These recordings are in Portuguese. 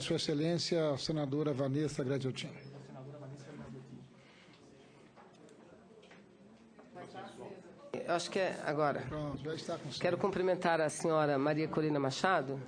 Sua Excelência, a senadora Vanessa Gradiotin. Eu acho que é agora. Pronto, já está com Quero cumprimentar a senhora Maria Corina Machado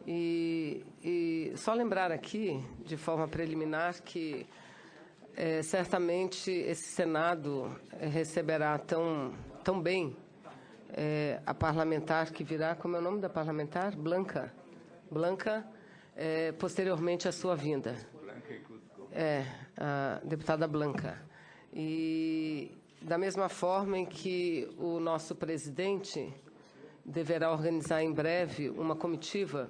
e só lembrar aqui, de forma preliminar, que certamente esse Senado receberá tão bem a parlamentar que virá, como é o nome da parlamentar? Blanca, posteriormente à sua vinda. A deputada Blanca. E da mesma forma em que o nosso presidente deverá organizar em breve uma comitiva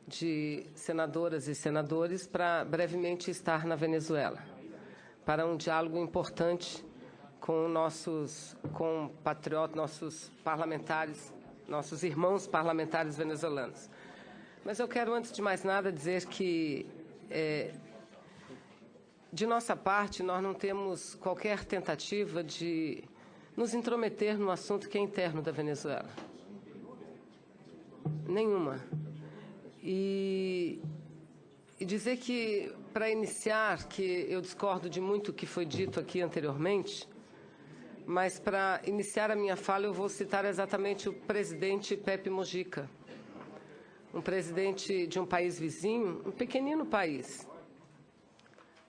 de senadoras e senadores para brevemente estar na Venezuela, para um diálogo importante com nossos compatriotas, nossos parlamentares, nossos irmãos parlamentares venezuelanos. Mas eu quero, antes de mais nada, dizer que, de nossa parte, nós não temos qualquer tentativa de nos intrometer no assunto que é interno da Venezuela. Nenhuma. E dizer que, para iniciar, que eu discordo de muito o que foi dito aqui anteriormente, mas para iniciar a minha fala eu vou citar exatamente o presidente Pepe Mujica, um presidente de um país vizinho, um pequenino país,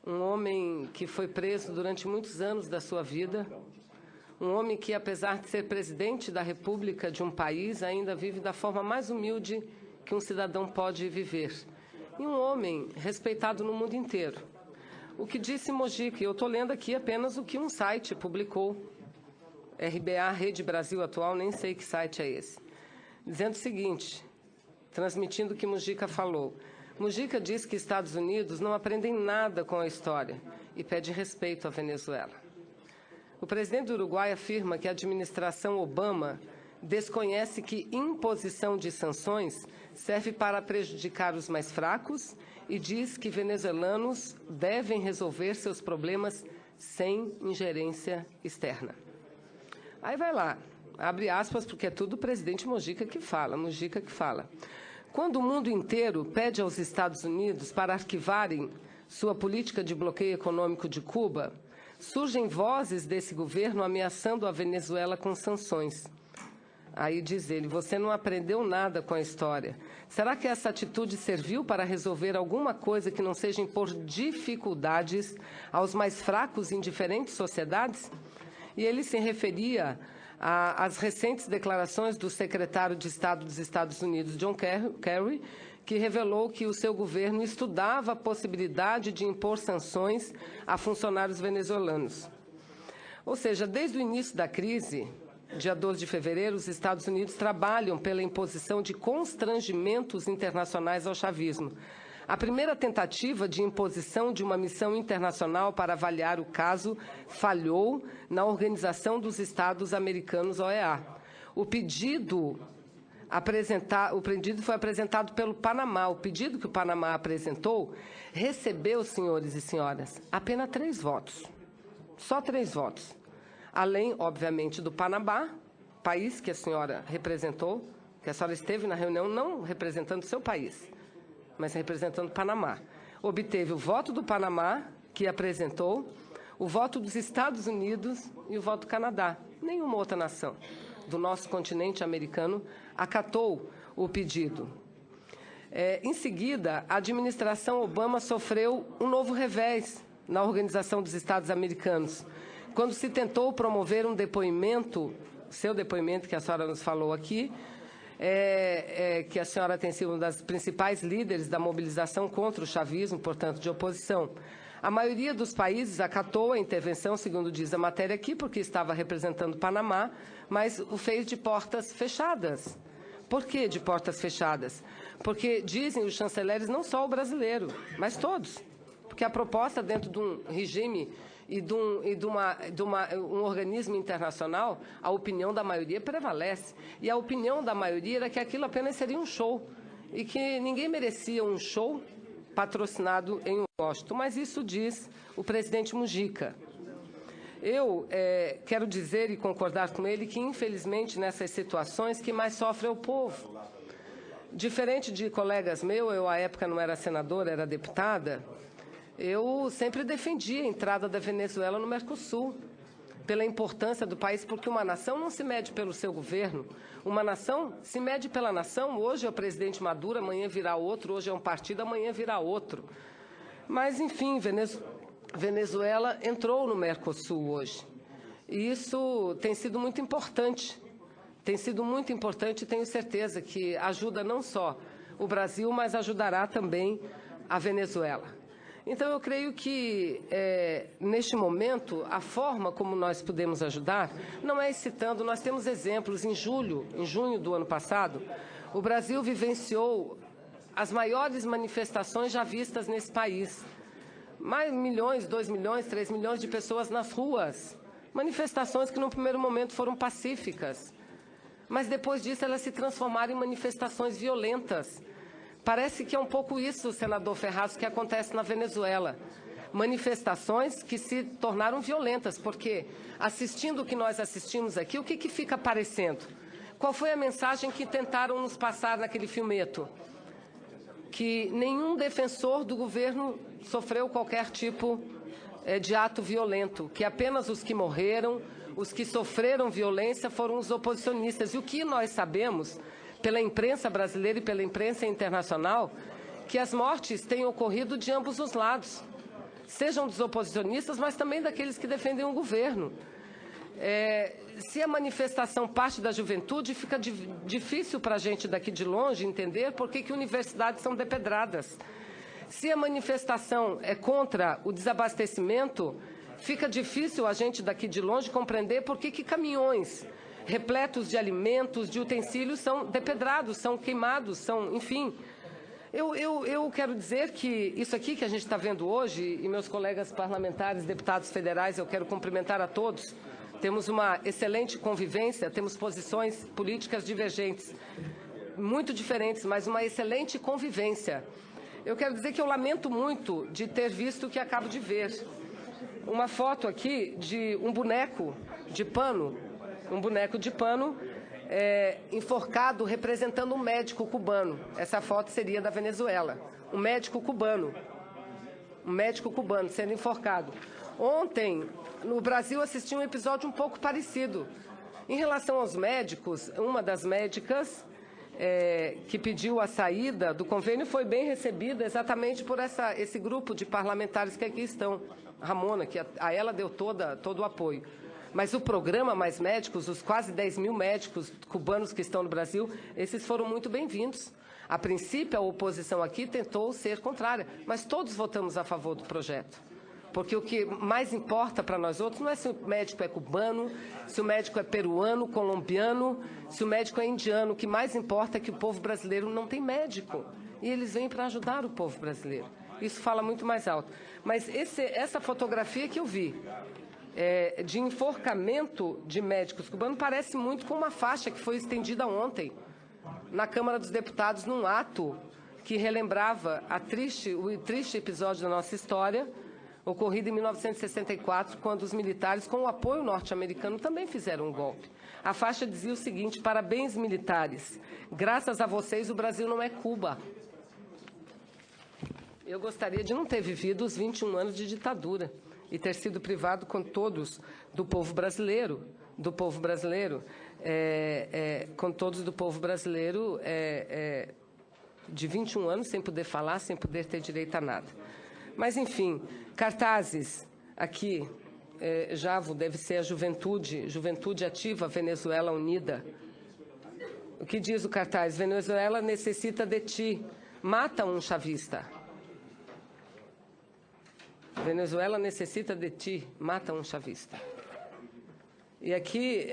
um homem que foi preso durante muitos anos da sua vida, um homem que, apesar de ser presidente da República de um país, ainda vive da forma mais humilde que um cidadão pode viver. E um homem respeitado no mundo inteiro. O que disse Mujica, e eu estou lendo aqui apenas o que um site publicou, RBA, Rede Brasil Atual, nem sei que site é esse, dizendo o seguinte, transmitindo o que Mujica falou. Mujica diz que Estados Unidos não aprendem nada com a história e pede respeito à Venezuela. O presidente do Uruguai afirma que a administração Obama desconhece que imposição de sanções serve para prejudicar os mais fracos e diz que venezuelanos devem resolver seus problemas sem ingerência externa. Aí vai lá, abre aspas, porque é tudo o presidente Mujica que fala. Quando o mundo inteiro pede aos Estados Unidos para arquivarem sua política de bloqueio econômico de Cuba, surgem vozes desse governo ameaçando a Venezuela com sanções. Aí diz ele, você não aprendeu nada com a história. Será que essa atitude serviu para resolver alguma coisa que não seja impor dificuldades aos mais fracos em diferentes sociedades? E ele se referia às recentes declarações do secretário de Estado dos Estados Unidos, John Kerry, que revelou que o seu governo estudava a possibilidade de impor sanções a funcionários venezuelanos. Ou seja, desde o início da crise, dia 12 de fevereiro, os Estados Unidos trabalham pela imposição de constrangimentos internacionais ao chavismo. A primeira tentativa de imposição de uma missão internacional para avaliar o caso falhou na Organização dos Estados Americanos, OEA. O pedido foi apresentado pelo Panamá. O pedido que o Panamá apresentou recebeu, senhores e senhoras, apenas 3 votos. Só 3 votos. Além, obviamente, do Panamá, país que a senhora representou, que a senhora esteve na reunião não representando seu país, mas representando o Panamá. Obteve o voto do Panamá, que apresentou, o voto dos Estados Unidos e o voto do Canadá. Nenhuma outra nação do nosso continente americano acatou o pedido. Em seguida, a administração Obama sofreu um novo revés na Organização dos Estados Americanos, quando se tentou promover um depoimento, seu depoimento que a senhora nos falou aqui, que a senhora tem sido uma das principais líderes da mobilização contra o chavismo, portanto, de oposição. A maioria dos países acatou a intervenção, segundo diz a matéria aqui, porque estava representando o Panamá, mas o fez de portas fechadas. Por que de portas fechadas? Porque dizem os chanceleres, não só o brasileiro, mas todos. Porque a proposta dentro de um regime e de um organismo internacional, a opinião da maioria prevalece. E a opinião da maioria era que aquilo apenas seria um show e que ninguém merecia um show patrocinado em Washington. Mas isso diz o presidente Mujica. Eu quero dizer e concordar com ele que, infelizmente, nessas situações, quem mais sofre é o povo. Diferente de colegas meus, eu, à época, não era senadora, era deputada, eu sempre defendi a entrada da Venezuela no Mercosul, pela importância do país, porque uma nação não se mede pelo seu governo, uma nação se mede pela nação. Hoje é o presidente Maduro, amanhã virá outro, hoje é um partido, amanhã virá outro. Mas, enfim, Venezuela entrou no Mercosul hoje. E isso tem sido muito importante. Tem sido muito importante e tenho certeza que ajuda não só o Brasil, mas ajudará também a Venezuela. Então, eu creio que, neste momento, a forma como nós podemos ajudar não é excitando. Nós temos exemplos. Em junho do ano passado, o Brasil vivenciou as maiores manifestações já vistas nesse país. Mais milhões, 2 milhões, 3 milhões de pessoas nas ruas. Manifestações que, no primeiro momento, foram pacíficas. Mas, depois disso, elas se transformaram em manifestações violentas. Parece que é um pouco isso, senador Ferraz, que acontece na Venezuela. Manifestações que se tornaram violentas, porque, assistindo o que nós assistimos aqui, o que fica aparecendo? Qual foi a mensagem que tentaram nos passar naquele filmeto? Que nenhum defensor do governo sofreu qualquer tipo de ato violento, que apenas os que morreram, os que sofreram violência foram os oposicionistas. E o que nós sabemos, pela imprensa brasileira e pela imprensa internacional, que as mortes têm ocorrido de ambos os lados, sejam dos oposicionistas, mas também daqueles que defendem o governo. Se a manifestação parte da juventude, fica difícil para a gente daqui de longe entender por que universidades são depedradas. Se a manifestação é contra o desabastecimento, fica difícil a gente daqui de longe compreender por que caminhões repletos de alimentos, de utensílios, são depedrados, são queimados, são, enfim. Eu quero dizer que isso aqui que a gente está vendo hoje, e meus colegas parlamentares, deputados federais, eu quero cumprimentar a todos, temos uma excelente convivência, temos posições políticas divergentes, muito diferentes, mas uma excelente convivência. Eu quero dizer que eu lamento muito de ter visto o que acabo de ver. Uma foto aqui de um boneco de pano, enforcado representando um médico cubano. Essa foto seria da Venezuela. Um médico cubano sendo enforcado. Ontem, no Brasil, assisti um episódio um pouco parecido. Em relação aos médicos, uma das médicas que pediu a saída do convênio foi bem recebida exatamente por esse grupo de parlamentares que aqui estão. Ramona, que a ela deu todo o apoio. Mas o programa Mais Médicos, os quase 10 mil médicos cubanos que estão no Brasil, esses foram muito bem-vindos. A princípio, a oposição aqui tentou ser contrária, mas todos votamos a favor do projeto. Porque o que mais importa para nós outros não é se o médico é cubano, se o médico é peruano, colombiano, se o médico é indiano. O que mais importa é que o povo brasileiro não tem médico. E eles vêm para ajudar o povo brasileiro. Isso fala muito mais alto. Mas essa fotografia que eu vi, de enforcamento de médicos cubanos, parece muito com uma faixa que foi estendida ontem na Câmara dos Deputados, num ato que relembrava o triste episódio da nossa história, ocorrido em 1964, quando os militares, com o apoio norte-americano, também fizeram um golpe. A faixa dizia o seguinte: parabéns, militares, graças a vocês o Brasil não é Cuba. Eu gostaria de não ter vivido os 21 anos de ditadura e ter sido privado com todos do povo brasileiro, de 21 anos sem poder falar, sem poder ter direito a nada. Mas, enfim, cartazes aqui, Javo, deve ser a Juventude Ativa Venezuela Unida. O que diz o cartaz? Venezuela necessita de ti, mata um chavista. Venezuela necessita de ti, mata um chavista. E aqui,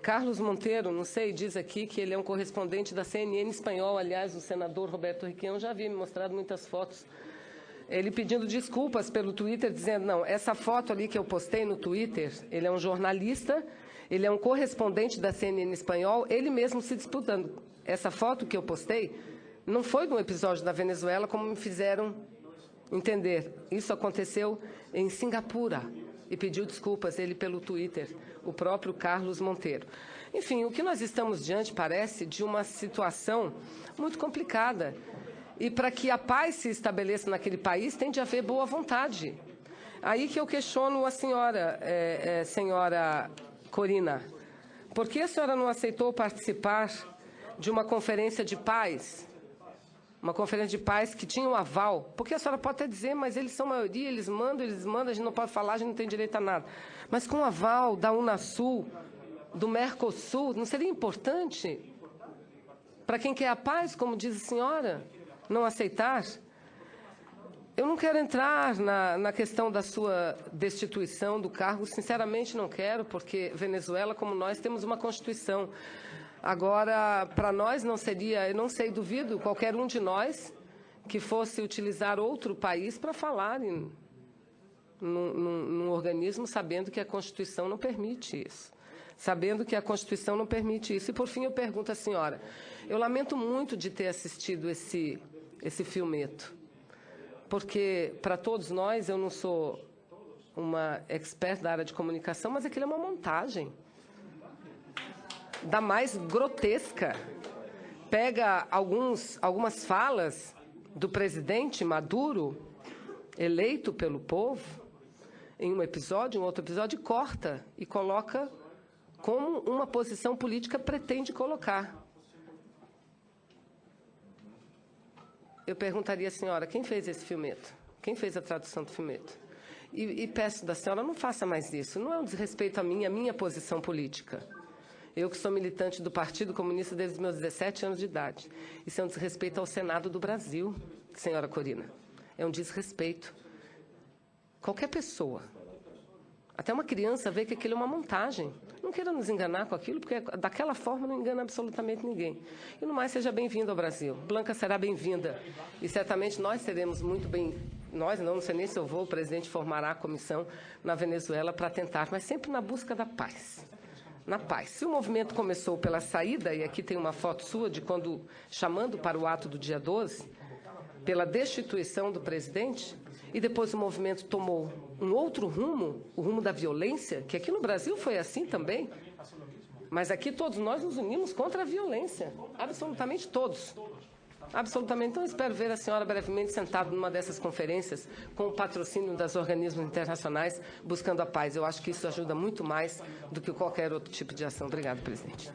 Carlos Monteiro, não sei, diz aqui que ele é um correspondente da CNN espanhol. Aliás, o senador Roberto Requião já havia me mostrado muitas fotos. Ele pedindo desculpas pelo Twitter, dizendo, não, essa foto ali que eu postei no Twitter, ele é um jornalista, ele é um correspondente da CNN espanhol, ele mesmo se disputando. Essa foto que eu postei não foi de um episódio da Venezuela, como me fizeram entender. Isso aconteceu em Singapura e pediu desculpas ele pelo Twitter, o próprio Carlos Monteiro. Enfim, o que nós estamos diante, parece, de uma situação muito complicada. E para que a paz se estabeleça naquele país, tem de haver boa vontade. Aí que eu questiono a senhora, senhora Corina, por que a senhora não aceitou participar de uma conferência de paz? Uma conferência de paz que tinha um aval. Porque a senhora pode até dizer, mas eles são maioria, eles mandam, a gente não pode falar, a gente não tem direito a nada. Mas com o aval da Unasul, do Mercosul, não seria importante para quem quer a paz, como diz a senhora, não aceitar? Eu não quero entrar na questão da sua destituição do cargo, sinceramente não quero, porque Venezuela, como nós, temos uma Constituição. Agora, para nós não seria, eu não sei, duvido, qualquer um de nós que fosse utilizar outro país para falar num organismo, sabendo que a Constituição não permite isso. Sabendo que a Constituição não permite isso. E, por fim, eu pergunto à senhora, eu lamento muito de ter assistido esse filmeto, porque, para todos nós, eu não sou uma expert da área de comunicação, mas aquilo é uma montagem da mais grotesca. Pega algumas falas do presidente Maduro, eleito pelo povo, em um episódio, em outro episódio, e corta e coloca como uma posição política pretende colocar. Eu perguntaria à senhora, quem fez esse filmeto? Quem fez a tradução do filmeto? E peço da senhora, não faça mais isso. Não é um desrespeito à minha posição política. Eu que sou militante do Partido Comunista desde os meus 17 anos de idade. Isso é um desrespeito ao Senado do Brasil, senhora Corina. É um desrespeito. Qualquer pessoa, até uma criança, vê que aquilo é uma montagem. Não queira nos enganar com aquilo, porque daquela forma não engana absolutamente ninguém. E, no mais, seja bem-vindo ao Brasil. Blanca será bem-vinda. E, certamente, nós seremos muito bem... Nós, não sei nem se eu vou, o presidente formará a comissão na Venezuela para tentar, mas sempre na busca da paz. Na paz. Se o movimento começou pela saída, e aqui tem uma foto sua de quando, chamando para o ato do dia 12, pela destituição do presidente, e depois o movimento tomou um outro rumo, o rumo da violência, que aqui no Brasil foi assim também, mas aqui todos nós nos unimos contra a violência, absolutamente todos. Absolutamente. Então, espero ver a senhora brevemente sentada numa dessas conferências com o patrocínio dos organismos internacionais buscando a paz. Eu acho que isso ajuda muito mais do que qualquer outro tipo de ação. Obrigado, presidente.